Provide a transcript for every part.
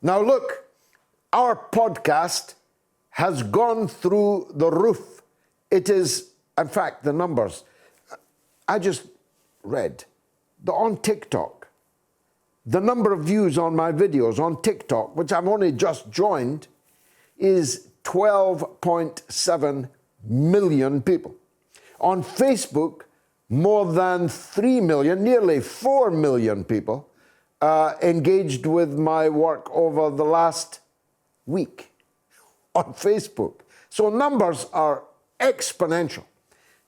Now look, our podcast has gone through the roof. It is, in fact, the numbers. I just read that on TikTok, the number of views on my videos on TikTok, which I've only just joined, is 12.7 million people. On Facebook, more than 3 million, nearly 4 million people engaged with my work over the last week on Facebook. So numbers are exponential.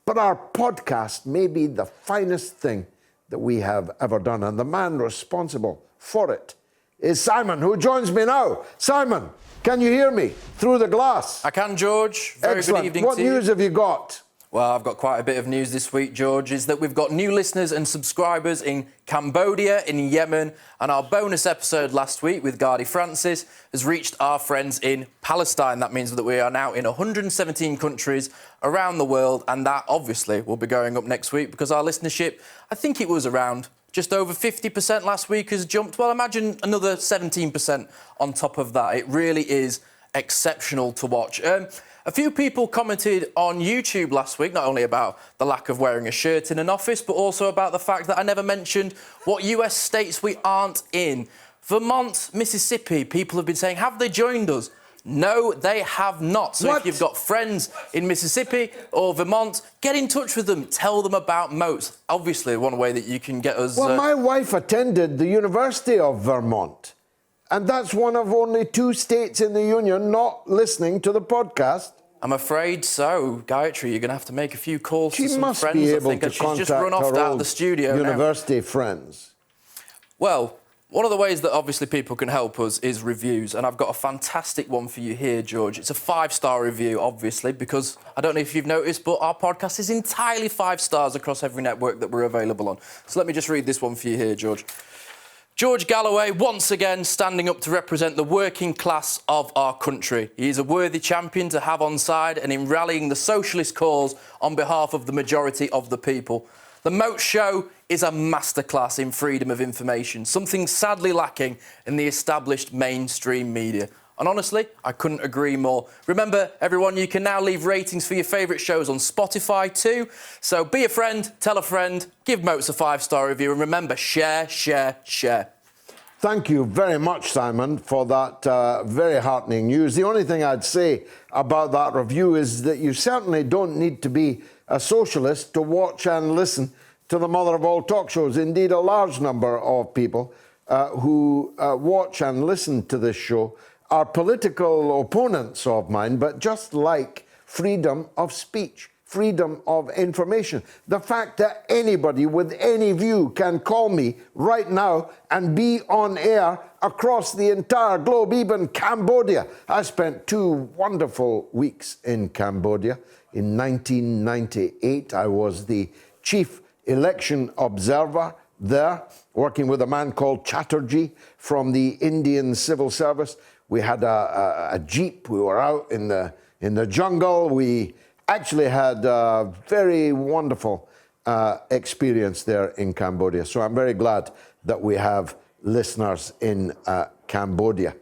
But our podcast may be the finest thing that we have ever done. And the man responsible for it is Simon, who joins me now. Simon, can you hear me through the glass? I can, George. Very Excellent. good evening What to you. news have you got? Well, I've got quite a bit of news this week, George, is that we've got new listeners and subscribers in Cambodia, in Yemen, and our bonus episode last week with Gardy Francis has reached our friends in Palestine. That means that we are now in 117 countries around the world, and that obviously will be going up next week because our listenership, I think it was around just over 50% last week, has jumped. Well, imagine another 17% on top of that. It really is exceptional to watch. A few people commented on YouTube last week, not only about the lack of wearing a shirt in an office, but also about the fact that I never mentioned what US states we aren't in. Vermont, Mississippi, people have been saying, have they joined us? No, they have not. So if you've got friends in Mississippi or Vermont, get in touch with them. Tell them about moats. Obviously, one way that you can get us... Well, my wife attended the University of Vermont, and that's one of only 2 states in the Union not listening to the podcast. I'm afraid so, Gayatri. You're going to have to make a few calls to some friends. She must be able to she's contact just run off her out of the studio university friends. Well, one of the ways that obviously people can help us is reviews, and I've got a fantastic one for you here, George. It's a 5-star review, obviously, because I don't know if you've noticed, but our podcast is entirely 5 stars across every network that we're available on. So let me just read this one for you here, George. George Galloway, once again, standing up to represent the working class of our country. He is a worthy champion to have on side and in rallying the socialist cause on behalf of the majority of the people. The Moat Show is a masterclass in freedom of information, something sadly lacking in the established mainstream media. And honestly, I couldn't agree more. Remember, everyone, you can now leave ratings for your favourite shows on Spotify too. So be a friend, tell a friend, give Moats a 5-star review, and remember, share, share, share. Thank you very much, Simon, for that very heartening news. The only thing I'd say about that review is that you certainly don't need to be a socialist to watch and listen to the mother of all talk shows. Indeed, a large number of people who watch and listen to this show are political opponents of mine, but just like freedom of speech, freedom of information. The fact that anybody with any view can call me right now and be on air across the entire globe, even Cambodia. I spent 2 wonderful weeks in Cambodia. In 1998, I was the chief election observer there, working with a man called Chatterjee from the Indian Civil Service. We had a jeep. We were out in the jungle. We actually had a very wonderful experience there in Cambodia. So I'm very glad that we have listeners in Cambodia.